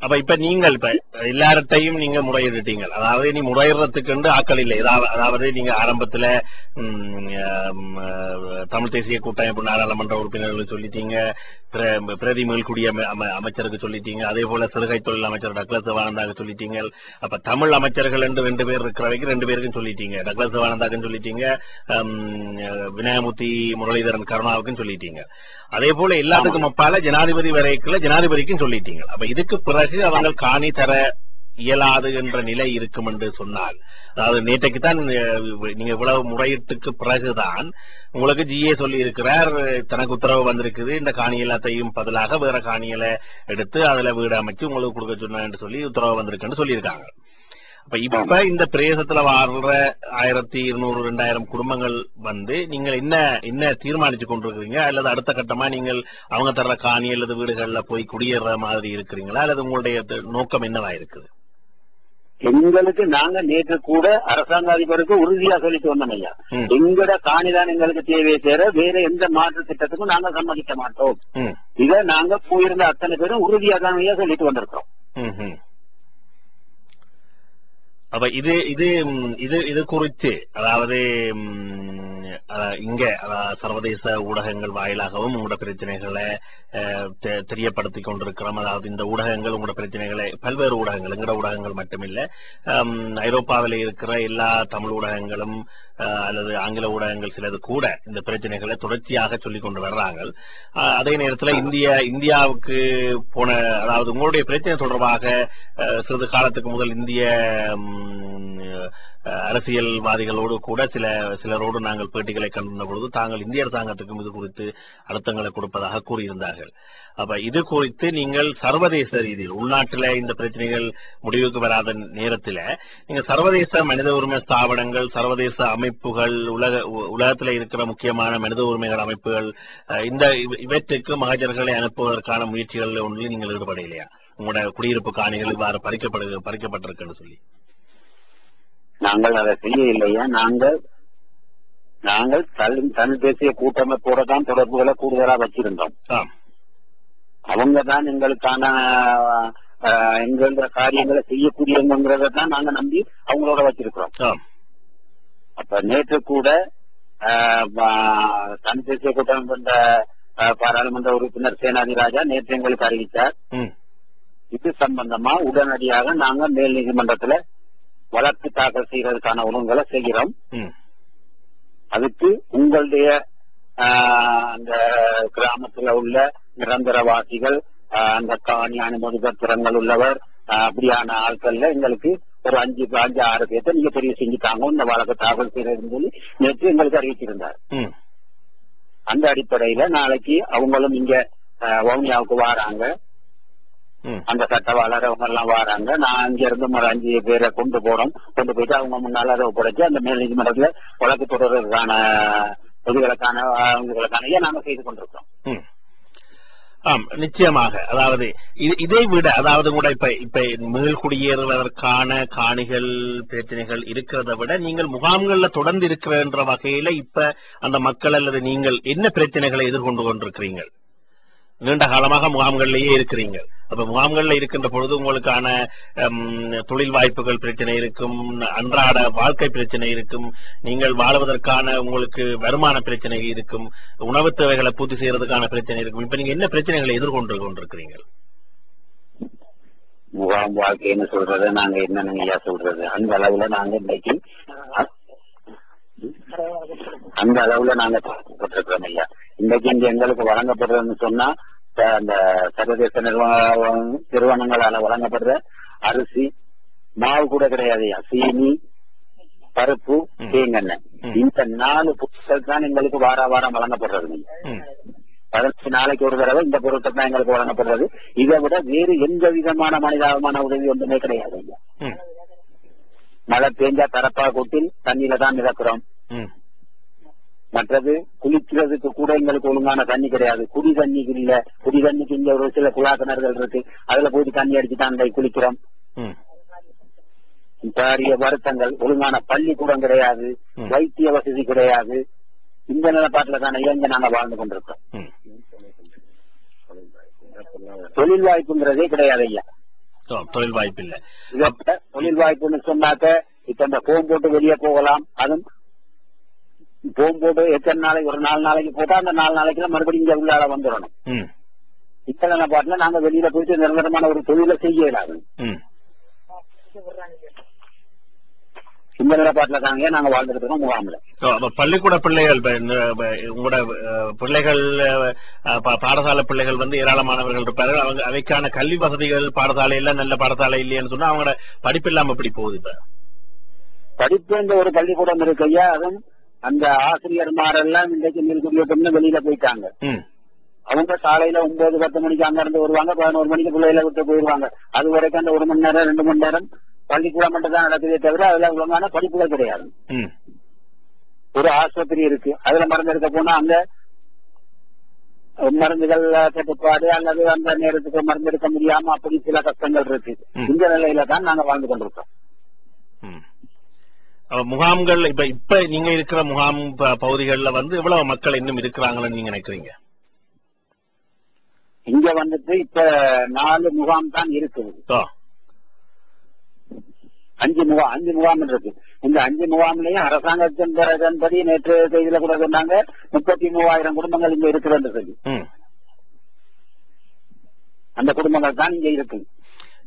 அப்ப இப்ப நீங்கள் இப்ப எல்லார்ட்டையும் நீங்க முறையிட்டீங்க, அதாவது நீ முறையிடறதுக்கு ஆக்கள் இல்லை. அதாவது நீங்க ஆரம்பத்துல தமிழ் தேசிய கூட்டமைப்பு நாடாளுமன்ற உறுப்பினர்கள் சொல்லிட்டீங்க, பிரதி மேல்குடிய அமைச்சருக்கு சொல்லிட்டீங்க, அதே போல சிறுகை தொழில் அமைச்சர் டக்ளஸ் சிவானந்தாக சொல்லிட்டீங்க. அப்ப தமிழ் அமைச்சர்கள் என்று 2 பேர் இருக்கிறவைக்கு 2 பேருக்கும் சொல்லிட்டீங்க, டக்ளஸ் சிவானந்தாக்கும் சொல்லிட்டீங்க, விநாயகமூர்த்தி முரளிதரன் கருணாவுக்கும் சொல்லிட்டீங்க. அதே போல எல்லாத்துக்கும் அப்பால ஜனாதிபதி வரைக்குள்ள ஜனாதிபதிக்கும் சொல்லிட்டீங்க. அப்ப இதுக்கு பிறகு அவங்க காணி தர இயலாது என்ற நிலை இருக்கும் என்று சொன்னால், அதாவது நேற்றைக்குத்தான் நீங்க இவ்வளவு முறையீட்டுக்கு பிறகுதான் உங்களுக்கு ஜிஏ சொல்லி இருக்கிறார், தனக்கு உத்தரவு வந்திருக்குது, இந்த காணி எல்லாத்தையும் பதிலாக வேற காணிகளை எடுத்து அதுல வீடு அமைச்சு உங்களுக்கு கொடுக்க சொன்னு சொல்லி உத்தரவு வந்திருக்குன்னு சொல்லியிருக்காங்க. அப்ப இப்ப இந்த பிரதேசத்துல வாழ்ற 1200 2000 குடும்பங்கள் நீங்கள் என்ன தீர்மானிச்சு கொண்டிருக்கிறீங்க, அல்லது அடுத்த கட்டமா நீங்கள் அவங்க தர்ற காணி அல்லது வீடுகள்ல போய் குடியேற மாதிரி இருக்கிறீங்களா, அல்லது உங்களுடைய நோக்கம் என்னவா இருக்குது? எங்களுக்கு நாங்க நேற்று கூட அரசாங்க அதிபருக்கு உறுதியா சொல்லிட்டு வந்தோம் ஐயா, எங்கட காணிதான் எங்களுக்கு தேவையை தவிர வேற எந்த மாற்று திட்டத்துக்கும் நாங்க சம்மதிக்க மாட்டோம். இத நாங்க போயிருந்த அத்தனை பேரும் உறுதியா தான் ஐயா சொல்லிட்டு வந்திருக்கோம். அப்ப இது குறித்து அதாவது இங்க சர்வதேச ஊடகங்கள் வாயிலாகவும் உங்களோட பிரச்சனைகளை தெரியப்படுத்திக் கொண்டிருக்கிறோம். அதாவது இந்த ஊடகங்கள் உங்களோட பிரச்சனைகளை பல்வேறு ஊடகங்கள், எங்கட ஊடகங்கள் மட்டுமில்லை, ஐரோப்பாவில் இருக்கிற எல்லா தமிழ் ஊடகங்களும் அல்லது ஆங்கில ஊடகங்கள் சிலது கூட இந்த பிரச்சனைகளை தொடர்ச்சியாக சொல்லிக் கொண்டு வர்றாங்க. அதே நேரத்தில் இந்தியாவுக்கு போன, அதாவது உங்களுடைய பிரச்சனை தொடர்பாக சிறிது காலத்துக்கு முதல் இந்திய அரசியல்வாதிகளோடு கூட சிலரோடு நாங்கள் பேட்டிகளை கண்டிருந்த பொழுது தாங்கள் இந்திய அரசாங்கத்துக்கும் இது குறித்து அழுத்தங்களை கொடுப்பதாக கூறியிருந்தார்கள். அப்ப இது குறித்து நீங்கள் சர்வதேச ரீதியில், உள்நாட்டில் இந்த பிரச்சனைகள் முடிவுக்கு வராத நேரத்தில் நீங்க சர்வதேச மனித உரிமை ஸ்தாபனங்கள், சர்வதேச அமைப்புகள், உலகத்தில் இருக்கிற முக்கியமான மனித உரிமைகள் அமைப்புகள், இவற்றுக்கு மகஜர்களை அனுப்புவதற்கான முயற்சிகள் ஒன்றில் நீங்கள் ஈடுபட இல்லையா? உங்களோட குடியிருப்பு காணிகள் இவ்வாறு பறிக்கப்பட்டிருக்குன்னு சொல்லி நாங்கள் அதை செய்ய இல்லையா? நாங்கள் தமிழ் தேசிய கூட்டமைப்போட தான் தொடர்புகளை கூடுதலா வச்சிருந்தோம். அவங்க தான் எங்களுக்கான எங்கள காரியங்களை செய்யக்கூடியவங்கிறத தான் நாங்க நம்பி அவங்களோட வச்சிருக்கிறோம். அப்ப நேற்று கூட தமிழ் தேசிய கூட்டமைப்பு பாராளுமன்ற உறுப்பினர் சேனாதி ராஜா நேற்று எங்களுக்கு அறிவித்தார். இது சம்பந்தமா உடனடியாக நாங்க மேல் நீதிமன்றத்துல வழக்கு தாக்கல் செய்யறதுக்கான ஒழுங்குகளை செய்கிறோம். அதுக்கு உங்களுடைய அந்த கிராமத்துல உள்ள நிரந்தரவாசிகள், அந்த காணி அனுமதி பத்திரங்கள் உள்ளவர், அப்படியான ஆட்கள்ல எங்களுக்கு ஒரு 5-6 பேர்த்த நீங்க தெரிவு செஞ்சுட்டாங்க இந்த வழக்கு தாக்கல் செய்யறதுன்னு சொல்லி நேற்று எங்களுக்கு அறிவிச்சிருந்தார். அந்த அடிப்படையில நாளைக்கு அவங்களும் இங்க வவுனியாவுக்கு வாராங்க, அந்த சட்டவாளர் அவங்க எல்லாம் வராங்க. நான் அங்க இருந்து ஒரு 5 பேரை கொண்டு போயிட்டு அவங்க முன்னால அதை ஒப்படைச்சு அந்த மேல் நீதிமன்றத்துல வழக்கு தொடர்றதுக்கான இதுகளுக்கான நாங்க செய்து கொண்டிருக்கோம். நிச்சயமாக. அதாவது இதை விட, அதாவது கூட இப்ப மேல் குடியேறுவதற்கான காணிகள் பிரச்சனைகள் இருக்கிறத விட நீங்கள் முகாம்கள்ல தொடர்ந்து இருக்கிற வகையில இப்ப அந்த மக்கள் அல்லது நீங்கள் என்ன பிரச்சனைகளை எதிர்கொண்டு கொண்டிருக்கிறீங்க? நீண்ட காலமாக முகாம்கள்லயே இருக்கிறீங்க. அப்ப முகாம்கள்ல இருக்கின்ற பொழுது உங்களுக்கான தொழில் வாய்ப்புகள் பிரச்சனை இருக்கும், அன்றாட வாழ்க்கை பிரச்சனை இருக்கும், நீங்கள் வாழ்வதற்கான உங்களுக்கு வருமான பிரச்சனை இருக்கும், உணவு தேவைகளை பூர்த்தி செய்யறதுக்கான பிரச்சனை இருக்கும். இப்ப நீங்க என்ன பிரச்சனைகளை எதிர்கொண்டு கொண்டிருக்கிறீங்க? முகாம் வாழ்க்கைன்னு சொல்றது நாங்க என்னன்னு சொல்றது, அந்த அளவுல நாங்க இன்னைக்கு பட்டிருக்கிறோம் ஐயா. இன்னைக்கு இங்க எங்களுக்கு வழங்கப்படுறதுன்னு சொன்னா அந்த சர்வதேச நிறுவனங்களால வழங்கப்படுற அரிசி, மாவு கூட கிடையாது, சீனி, பருப்பு, தேங்கெண்ணெய், இந்த 4 பொருட்கள் தான் எங்களுக்கு வாரம் வழங்கப்படுறது. 15 நாளைக்கு ஒரு தடவை இந்த பொருட்கள் தான் எங்களுக்கு வழங்கப்படுறது. இதை விட வேறு எந்த விதமான மனிதாபமான உதவி ஒன்றுமே கிடையாது ஐயா. மழை பெஞ்சா தரப்பா கொட்டில் தண்ணியில தான் மிதக்கிறோம். மற்றது குளிக்கிறதுக்கு கூட எங்களுக்கு ஒழுங்கான தண்ணி கிடையாது. குடி தண்ணிக்கு இல்ல, குடி தண்ணிக்கு இங்க ஒரு சில குழா கிணறுகள் இருக்கு, அதுல போயிட்டு தண்ணி அடிச்சுதான் குளிக்கிறோம். பாரிய வருத்தங்கள், ஒழுங்கான பள்ளிக்கூடம் கிடையாது, வைத்திய வசதி கிடையாது. இந்த நிலப்பாட்டுல தானே இங்க நாங்க வாழ்ந்து கொண்டிருக்கோம். தொழில் வாய்ப்புங்கிறதே கிடையாது ஐயா. தொழில் வாய்ப்பு இல்ல. தொழில் வாய்ப்புன்னு சொன்னாக்க இப்ப இந்த போன் போட்டு வெளியே போகலாம். அதுவும் போன் போட்டு எத்தனை நாளைக்கு, ஒரு 4 நாளைக்கு போட்டா அந்த 4 நாளைக்குள்ள மறுபடியும் இங்க உள்ளால வந்துடணும். இத்தனை பாட்டுல நாங்க வெளியில போயிட்டு நிரந்தரமான ஒரு தொழிலை செய்ய இயலாது. இந்த நிலப்பாட்டுல தாங்க நாங்க வாழ்ந்துட்டு இருக்கோம் முகாமில். பள்ளிக்கூட பிள்ளைகள், உங்களோட பிள்ளைகள், பாடசாலை பிள்ளைகள் வந்து ஏராளமானவர்கள் இருப்பார்கள். அவங்க அவைக்கான கல்வி வசதிகள் பாடசாலையில நல்ல பாடசாலை இல்லைன்னு சொன்னா அவங்களோட படிப்பு இல்லாம எப்படி போகுது? இப்ப படிப்பு இந்த ஒரு பள்ளிக்கூடம் இருக்கையா, அதுவும் அந்த ஆசிரியர்மாரெல்லாம் இன்றைக்கு நீர்குடியோட்டம்னு வெளியில போயிட்டாங்க. அவங்க காலையில 9-10 மணிக்கு அங்க இருந்து வருவாங்க, 11 மணிக்கு பிள்ளைகளை விட்டு போயிருவாங்க. அது வரைக்கும் அந்த 1 மணி நேரம் 2 மணி நேரம் பள்ளிக்கூடம் மட்டும் தான் நடக்குதே தவிர அதுல ஒழுங்கான படிப்புகள் கிடையாது. ஒரு ஆஸ்பத்திரி இருக்கு, அதுல மருந்து எடுக்க போனா அங்க மருந்துகள் தட்டுப்பாடு அல்லது அந்த நேரத்துக்கு மருந்து எடுக்க முடியாம அப்படி சில கஷ்டங்கள் இருக்கு. இந்த நிலையில தான் நாங்க வாழ்ந்து கொண்டிருக்கோம். முகாம்கள் இப்ப நீங்க இருக்கிற முகாம் பகுதிகளில் வந்து எவ்வளவு மக்கள் இன்னும் இருக்கிறாங்கன்னு நீங்க நினைக்கிறீங்க? இங்க வந்துட்டு இப்ப 4 முகாம் தான் இருக்குது. 5 முகாம் இருக்கு. இந்த 5 முகாம்லயும் அரசாங்கத்தின்படி நேற்று செய்தியில கூட சொன்னாங்க 33,000 குடும்பங்கள் இங்க இருக்குதுன்னு சொல்லி. அந்த குடும்பங்கள் தான் இங்க இருக்கு.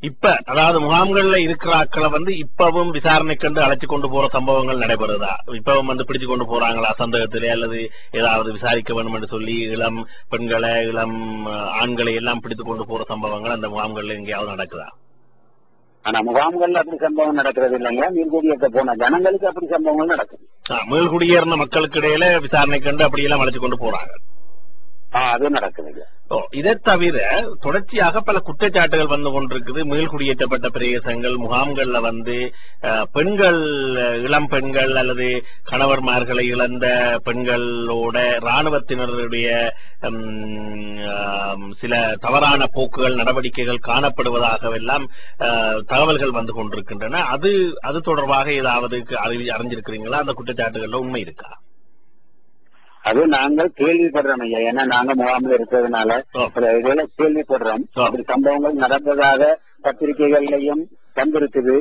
இப்ப அதாவது முகாம்கள்ல இருக்கிற ஆட்களை வந்து இப்பவும் விசாரணை கண்டு அழைச்சு கொண்டு போற சம்பவங்கள் நடைபெறுதா? இப்பவும் வந்து பிடிச்சு கொண்டு போறாங்களா சந்தேகத்திலே, அல்லது ஏதாவது விசாரிக்க வேண்டும் என்று சொல்லி இளம் பெண்களை, இளம் ஆண்களை எல்லாம் பிடித்து கொண்டு போற சம்பவங்கள் அந்த முகாம்கள்ல எங்கேயாவது நடக்குதா? ஆனா முகாம்கள்ல அப்படி சம்பவம் நடக்கிறது இல்லைங்க. மீள்குடியேற்ற போன ஜனங்களுக்கு அப்படி சம்பவங்கள் நடக்குது. மீள்குடியேறின மக்களுக்கு இடையில விசாரணை கண்டு அப்படியெல்லாம் அழைச்சு கொண்டு போறாங்க. அது நடக்குது. இதை தவிர தொடர்ச்சியாக பல குற்றச்சாட்டுகள் வந்து கொண்டிருக்குது. மீள்குடியேற்றப்பட்ட பிரதேசங்கள் முகாம்கள்ல வந்து பெண்கள், இளம் பெண்கள் அல்லது கணவர்மார்களை இழந்த பெண்களோட இராணுவத்தினருடைய சில தவறான போக்குகள், நடவடிக்கைகள் காணப்படுவதாகவெல்லாம் தகவல்கள் வந்து கொண்டிருக்கின்றன. அது தொடர்பாக ஏதாவது அறிஞ்சிருக்கிறீங்களா? அந்த குற்றச்சாட்டுகள்ல உண்மை இருக்கா? அது நாங்கள் கேள்விப்படுறோம் ஐயா. ஏன்னா நாங்க முகாமில் இருக்கிறதுனால இதெல்லாம் கேள்விப்படுறோம். அப்படி சம்பவங்கள் நடந்ததாக பத்திரிகைகள்லயும் வந்திருக்குது.